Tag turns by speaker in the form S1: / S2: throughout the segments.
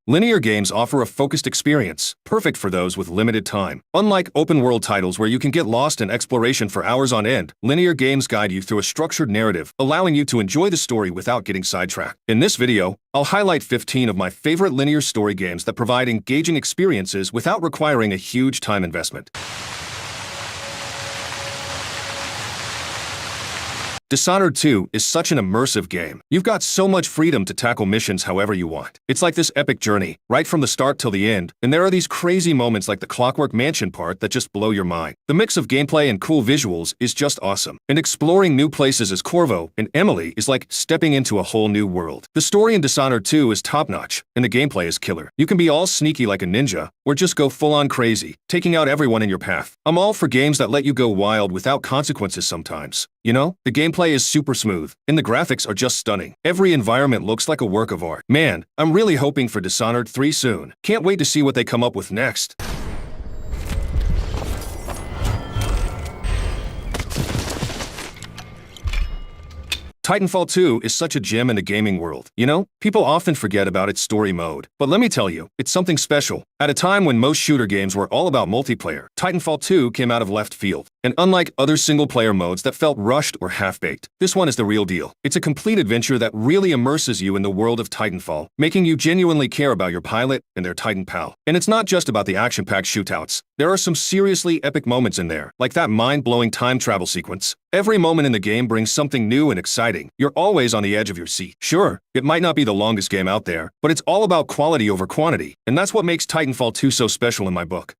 S1: Linear games offer a focused experience, perfect for those with limited time. Unlike open-world titles where you can get lost in exploration for hours on end, linear games guide you through a structured narrative, allowing you to enjoy the story without getting sidetracked. In this video, I'll highlight 15 of my favorite linear story games that provide engaging experiences without requiring a huge time investment. Dishonored 2 is such an immersive game. You've got so much freedom to tackle missions however you want. It's like this epic journey, right from the start till the end, and there are these crazy moments like the Clockwork Mansion part that just blow your mind. The mix of gameplay and cool visuals is just awesome, and exploring new places as Corvo and Emily is like stepping into a whole new world. The story in Dishonored 2 is top-notch, and the gameplay is killer. You can be all sneaky like a ninja, or just go full-on crazy, taking out everyone in your path. I'm all for games that let you go wild without consequences sometimes. You know, the gameplay is super smooth, and the graphics are just stunning. Every environment looks like a work of art. Man, I'm really hoping for Dishonored 3 soon. Can't wait to see what they come up with next. Titanfall 2 is such a gem in the gaming world. You know, people often forget about its story mode. But let me tell you, it's something special. At a time when most shooter games were all about multiplayer, Titanfall 2 came out of left field. And unlike other single-player modes that felt rushed or half-baked, this one is the real deal. It's a complete adventure that really immerses you in the world of Titanfall, making you genuinely care about your pilot and their Titan pal. And it's not just about the action-packed shootouts. There are some seriously epic moments in there, like that mind-blowing time travel sequence. Every moment in the game brings something new and exciting. You're always on the edge of your seat. Sure, it might not be the longest game out there, but it's all about quality over quantity, and that's what makes Titanfall 2 so special in my book.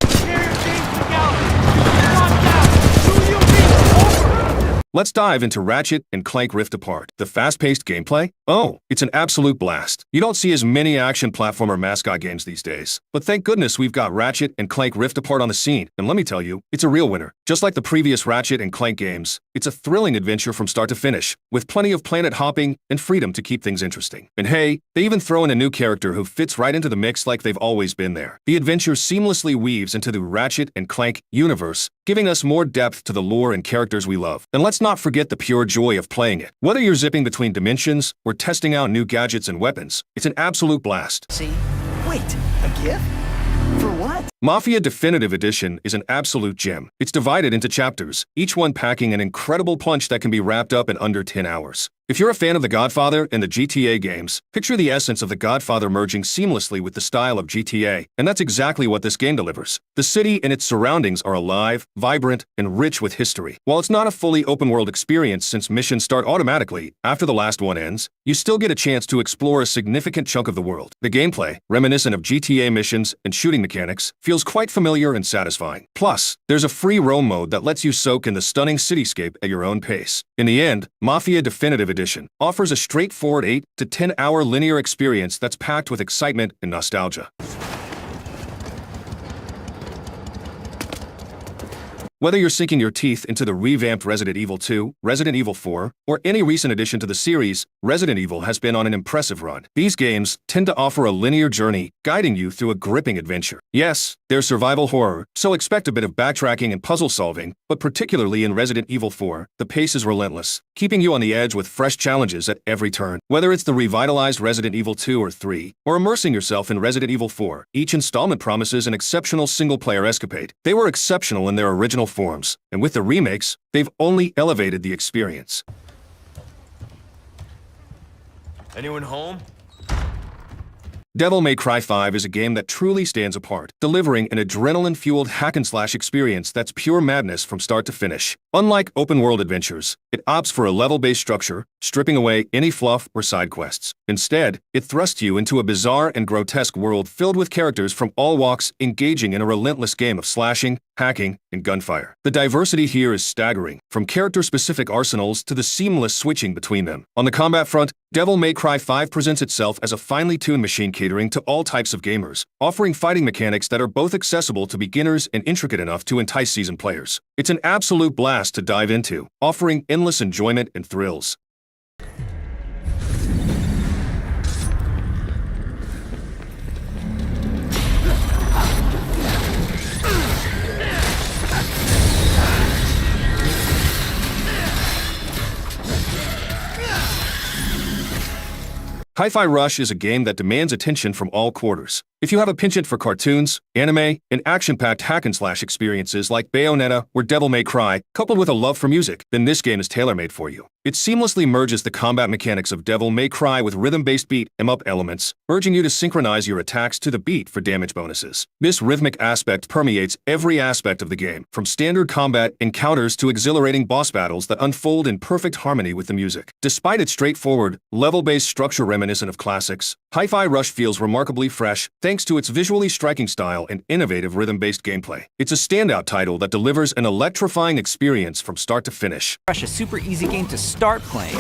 S1: Let's dive into Ratchet & Clank Rift Apart. The fast-paced gameplay? Oh, it's an absolute blast. You don't see as many action platformer mascot games these days. But thank goodness we've got Ratchet & Clank Rift Apart on the scene, and let me tell you, it's a real winner. Just like the previous Ratchet & Clank games, it's a thrilling adventure from start to finish, with plenty of planet hopping and freedom to keep things interesting. And hey, they even throw in a new character who fits right into the mix like they've always been there. The adventure seamlessly weaves into the Ratchet & Clank universe, giving us more depth to the lore and characters we love. And let's not forget the pure joy of playing it. Whether you're zipping between dimensions or testing out new gadgets and weapons, it's an absolute blast.
S2: See? Wait, a gift? For what?
S1: Mafia Definitive Edition is an absolute gem. It's divided into chapters, each one packing an incredible punch that can be wrapped up in under 10 hours. If you're a fan of The Godfather and the GTA games, picture the essence of The Godfather merging seamlessly with the style of GTA, and that's exactly what this game delivers. The city and its surroundings are alive, vibrant, and rich with history. While it's not a fully open-world experience since missions start automatically after the last one ends, you still get a chance to explore a significant chunk of the world. The gameplay, reminiscent of GTA missions and shooting mechanics, feels quite familiar and satisfying. Plus, there's a free roam mode that lets you soak in the stunning cityscape at your own pace. In the end, Mafia Definitive Edition offers a straightforward 8 to 10 hour linear experience that's packed with excitement and nostalgia. Whether you're sinking your teeth into the revamped Resident Evil 2, Resident Evil 4, or any recent addition to the series, Resident Evil has been on an impressive run. These games tend to offer a linear journey, guiding you through a gripping adventure. Yes, they're survival horror, so expect a bit of backtracking and puzzle solving, but particularly in Resident Evil 4, the pace is relentless, keeping you on the edge with fresh challenges at every turn. Whether it's the revitalized Resident Evil 2 or 3, or immersing yourself in Resident Evil 4, each installment promises an exceptional single-player escapade. They were exceptional in their original forms, and with the remakes, they've only elevated the experience.
S3: Anyone home?
S1: Devil May Cry 5 is a game that truly stands apart, delivering an adrenaline-fueled hack-and-slash experience that's pure madness from start to finish. Unlike open-world adventures, it opts for a level-based structure, stripping away any fluff or side quests. Instead, it thrusts you into a bizarre and grotesque world filled with characters from all walks engaging in a relentless game of slashing, hacking, and gunfire. The diversity here is staggering, from character-specific arsenals to the seamless switching between them. On the combat front, Devil May Cry 5 presents itself as a finely tuned machine catering to all types of gamers, offering fighting mechanics that are both accessible to beginners and intricate enough to entice seasoned players. It's an absolute blast to dive into, offering endless enjoyment and thrills. Hi-Fi Rush is a game that demands attention from all quarters. If you have a penchant for cartoons, anime, and action-packed hack-and-slash experiences like Bayonetta or Devil May Cry, coupled with a love for music, then this game is tailor-made for you. It seamlessly merges the combat mechanics of Devil May Cry with rhythm-based beat 'em up elements, urging you to synchronize your attacks to the beat for damage bonuses. This rhythmic aspect permeates every aspect of the game, from standard combat encounters to exhilarating boss battles that unfold in perfect harmony with the music. Despite its straightforward, level-based structure reminiscent of classics, Hi-Fi Rush feels remarkably fresh thanks to its visually striking style and innovative rhythm-based gameplay. It's a standout title that delivers an electrifying experience from start to finish.
S4: Rush, a super easy game to start playing.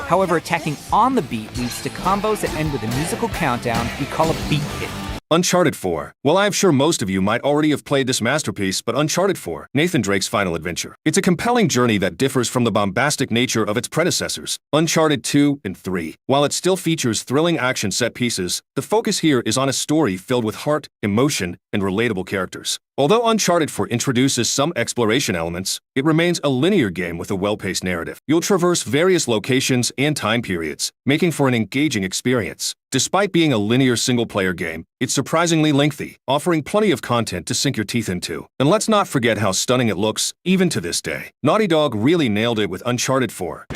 S4: However, attacking on the beat leads to combos that end with a musical countdown we call a beat hit.
S1: Uncharted 4. Well, I'm sure most of you might already have played this masterpiece, but Uncharted 4, Nathan Drake's final adventure. It's a compelling journey that differs from the bombastic nature of its predecessors, Uncharted 2 and 3. While it still features thrilling action set pieces, the focus here is on a story filled with heart, emotion, and relatable characters. Although Uncharted 4 introduces some exploration elements, it remains a linear game with a well-paced narrative. You'll traverse various locations and time periods, making for an engaging experience. Despite being a linear single-player game, it's surprisingly lengthy, offering plenty of content to sink your teeth into. And let's not forget how stunning it looks, even to this day. Naughty Dog really nailed it with Uncharted 4.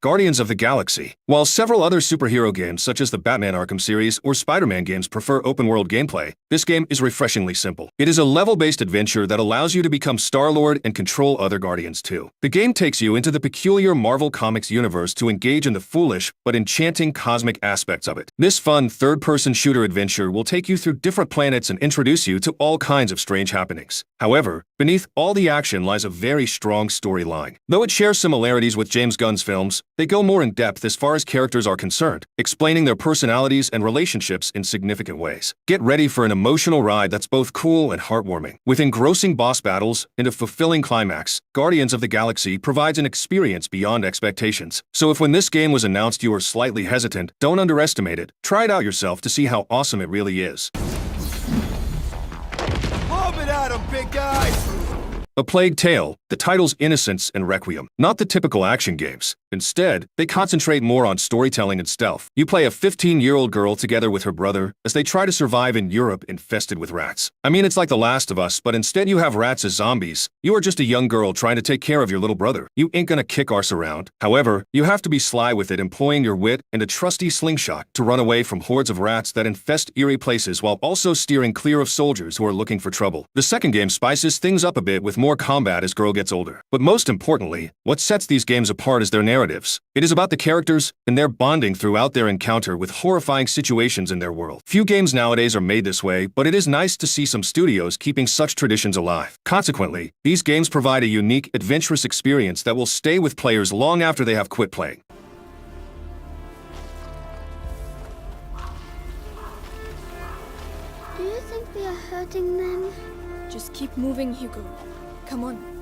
S1: Guardians of the Galaxy. While several other superhero games such as the Batman Arkham series or Spider-Man games prefer open-world gameplay, this game is refreshingly simple. It is a level-based adventure that allows you to become Star-Lord and control other Guardians too. The game takes you into the peculiar Marvel Comics universe to engage in the foolish but enchanting cosmic aspects of it. This fun third-person shooter adventure will take you through different planets and introduce you to all kinds of strange happenings. However, beneath all the action lies a very strong storyline. Though it shares similarities with James Gunn's films, they go more in depth as far as characters are concerned, explaining their personalities and relationships in significant ways. Get ready for an emotional ride that's both cool and heartwarming. With engrossing boss battles and a fulfilling climax, Guardians of the Galaxy provides an experience beyond expectations. So if when this game was announced you were slightly hesitant, don't underestimate it. Try it out yourself to see how awesome it really is.
S3: Lob it at him, big guy!
S1: A Plague Tale, the title's innocence and requiem, not the typical action games. Instead, they concentrate more on storytelling and stealth. You play a 15-year-old girl together with her brother as they try to survive in Europe infested with rats. I mean, it's like The Last of Us, but instead you have rats as zombies. You are just a young girl trying to take care of your little brother. You ain't gonna kick arse around. However, you have to be sly with it, employing your wit and a trusty slingshot to run away from hordes of rats that infest eerie places while also steering clear of soldiers who are looking for trouble. The second game spices things up a bit with more combat as girl gets older. But most importantly, what sets these games apart is their narratives. It is about the characters and their bonding throughout their encounter with horrifying situations in their world. Few games nowadays are made this way, but it is nice to see some studios keeping such traditions alive. Consequently, these games provide a unique, adventurous experience that will stay with players long after they have quit playing.
S5: Do you think we are hurting them?
S6: Just keep moving, Hugo. Come on.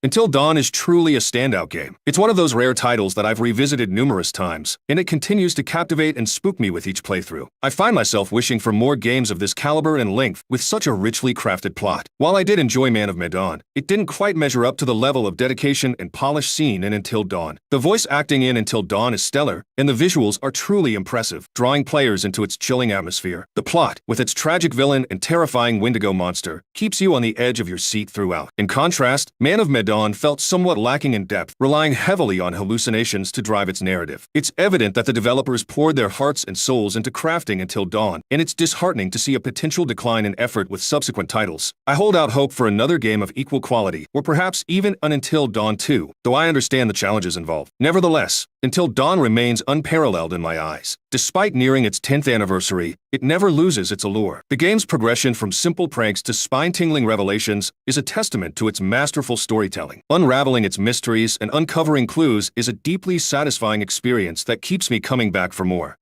S1: Until Dawn is truly a standout game. It's one of those rare titles that I've revisited numerous times, and it continues to captivate and spook me with each playthrough. I find myself wishing for more games of this caliber and length with such a richly crafted plot. While I did enjoy Man of Medan, it didn't quite measure up to the level of dedication and polish seen in Until Dawn. The voice acting in Until Dawn is stellar, and the visuals are truly impressive, drawing players into its chilling atmosphere. The plot, with its tragic villain and terrifying Wendigo monster, keeps you on the edge of your seat throughout. In contrast, Man of Medan felt somewhat lacking in depth, relying heavily on hallucinations to drive its narrative. It's evident that the developers poured their hearts and souls into crafting Until Dawn, and it's disheartening to see a potential decline in effort with subsequent titles. I hold out hope for another game of equal quality, or perhaps even an Until Dawn 2, though I understand the challenges involved. Nevertheless, Until Dawn remains unparalleled in my eyes. Despite nearing its 10th anniversary, it never loses its allure. The game's progression from simple pranks to spine-tingling revelations is a testament to its masterful storytelling. Unraveling its mysteries and uncovering clues is a deeply satisfying experience that keeps me coming back for more.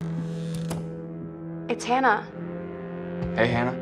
S7: It's Hannah.
S3: Hey, Hannah.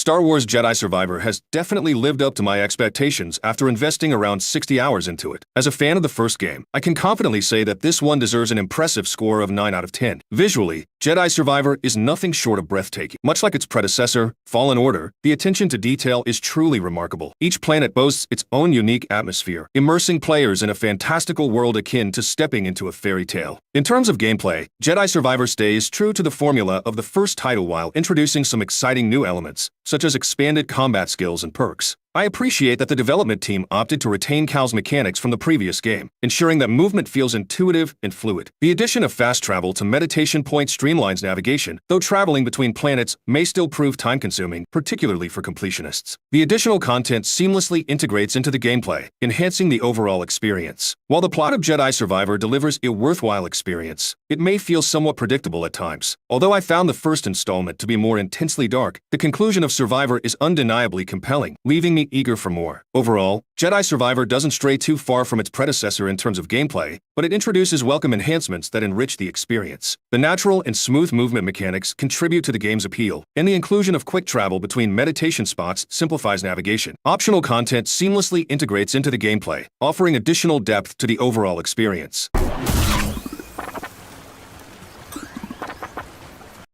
S1: Star Wars Jedi Survivor has definitely lived up to my expectations after investing around 60 hours into it. As a fan of the first game, I can confidently say that this one deserves an impressive score of 9 out of 10. Visually, Jedi Survivor is nothing short of breathtaking. Much like its predecessor, Fallen Order, the attention to detail is truly remarkable. Each planet boasts its own unique atmosphere, immersing players in a fantastical world akin to stepping into a fairy tale. In terms of gameplay, Jedi Survivor stays true to the formula of the first title while introducing some exciting new elements, such as expanded combat skills and perks. I appreciate that the development team opted to retain Cal's mechanics from the previous game, ensuring that movement feels intuitive and fluid. The addition of fast travel to meditation point streamlines navigation, though traveling between planets may still prove time-consuming, particularly for completionists. The additional content seamlessly integrates into the gameplay, enhancing the overall experience. While the plot of Jedi Survivor delivers a worthwhile experience, it may feel somewhat predictable at times. Although I found the first installment to be more intensely dark, the conclusion of Survivor is undeniably compelling, leaving me eager for more. Overall, Jedi Survivor doesn't stray too far from its predecessor in terms of gameplay, but it introduces welcome enhancements that enrich the experience. The natural and smooth movement mechanics contribute to the game's appeal, and the inclusion of quick travel between meditation spots simplifies navigation. Optional content seamlessly integrates into the gameplay, offering additional depth to the overall experience.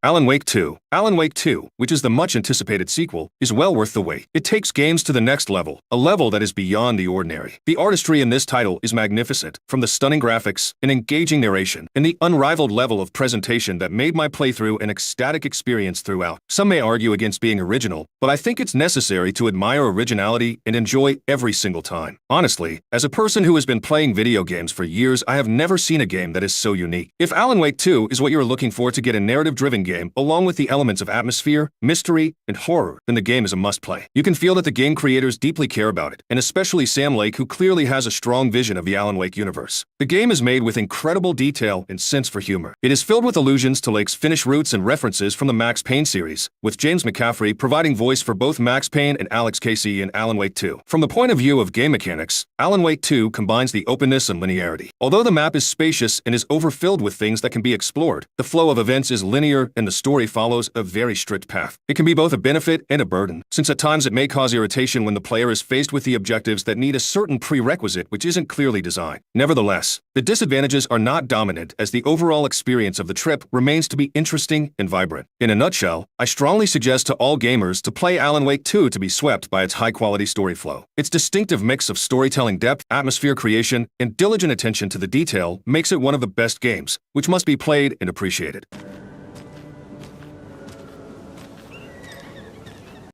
S1: Alan Wake 2. Alan Wake 2, which is the much-anticipated sequel, is well worth the wait. It takes games to the next level, a level that is beyond the ordinary. The artistry in this title is magnificent, from the stunning graphics, and engaging narration, and the unrivaled level of presentation that made my playthrough an ecstatic experience throughout. Some may argue against being original, but I think it's necessary to admire originality and enjoy every single time. Honestly, as a person who has been playing video games for years, I have never seen a game that is so unique. If Alan Wake 2 is what you're looking for to get a narrative-driven game, along with the elements of atmosphere, mystery, and horror, then the game is a must-play. You can feel that the game creators deeply care about it, and especially Sam Lake, who clearly has a strong vision of the Alan Wake universe. The game is made with incredible detail and sense for humor. It is filled with allusions to Lake's Finnish roots and references from the Max Payne series, with James McCaffrey providing voice for both Max Payne and Alex Casey in Alan Wake 2. From the point of view of game mechanics, Alan Wake 2 combines the openness and linearity. Although the map is spacious and is overfilled with things that can be explored, the flow of events is linear and the story follows a very strict path. It can be both a benefit and a burden, since at times it may cause irritation when the player is faced with the objectives that need a certain prerequisite which isn't clearly designed. Nevertheless, the disadvantages are not dominant, as the overall experience of the trip remains to be interesting and vibrant. In a nutshell, I strongly suggest to all gamers to play Alan Wake 2 to be swept by its high-quality story flow. Its distinctive mix of storytelling depth, atmosphere creation, and diligent attention to the detail makes it one of the best games, which must be played and appreciated.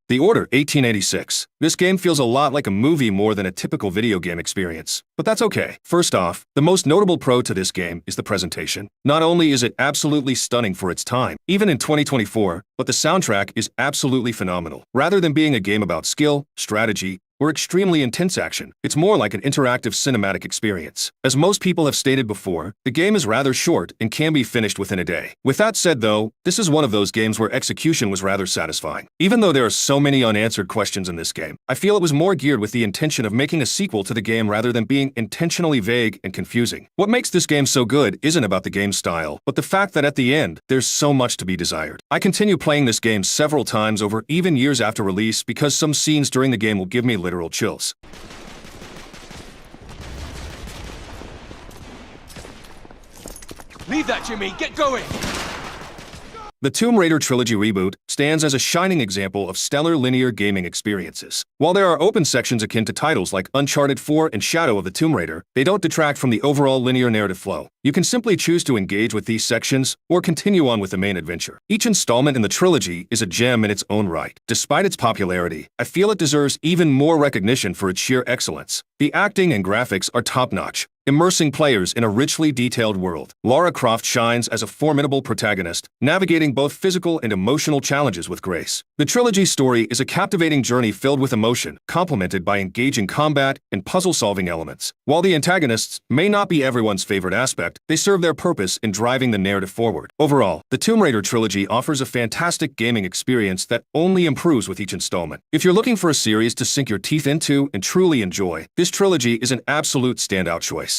S1: The Order 1886. This game feels a lot like a movie more than a typical video game experience. But that's okay. First off, the most notable pro to this game is the presentation. Not only is it absolutely stunning for its time, even in 2024, but the soundtrack is absolutely phenomenal. Rather than being a game about skill, strategy, or extremely intense action, it's more like an interactive cinematic experience. As most people have stated before, the game is rather short and can be finished within a day. With that said though, this is one of those games where execution was rather satisfying. Even though there are so many unanswered questions in this game, I feel it was more geared with the intention of making a sequel to the game rather than being intentionally vague and confusing. What makes this game so good isn't about the game's style, but the fact that at the end, there's so much to be desired. I continue playing this game several times over even years after release because some scenes during the game will give me literal chills.
S3: Leave that, Jimmy. Get going.
S1: The Tomb Raider trilogy reboot stands as a shining example of stellar linear gaming experiences. While there are open sections akin to titles like Uncharted 4 and Shadow of the Tomb Raider, they don't detract from the overall linear narrative flow. You can simply choose to engage with these sections or continue on with the main adventure. Each installment in the trilogy is a gem in its own right. Despite its popularity, I feel it deserves even more recognition for its sheer excellence. The acting and graphics are top-notch, immersing players in a richly detailed world. Lara Croft shines as a formidable protagonist, navigating both physical and emotional challenges with grace. The trilogy's story is a captivating journey filled with emotion, complemented by engaging combat and puzzle-solving elements. While the antagonists may not be everyone's favorite aspect, they serve their purpose in driving the narrative forward. Overall, the Tomb Raider trilogy offers a fantastic gaming experience that only improves with each installment. If you're looking for a series to sink your teeth into and truly enjoy, this trilogy is an absolute standout choice.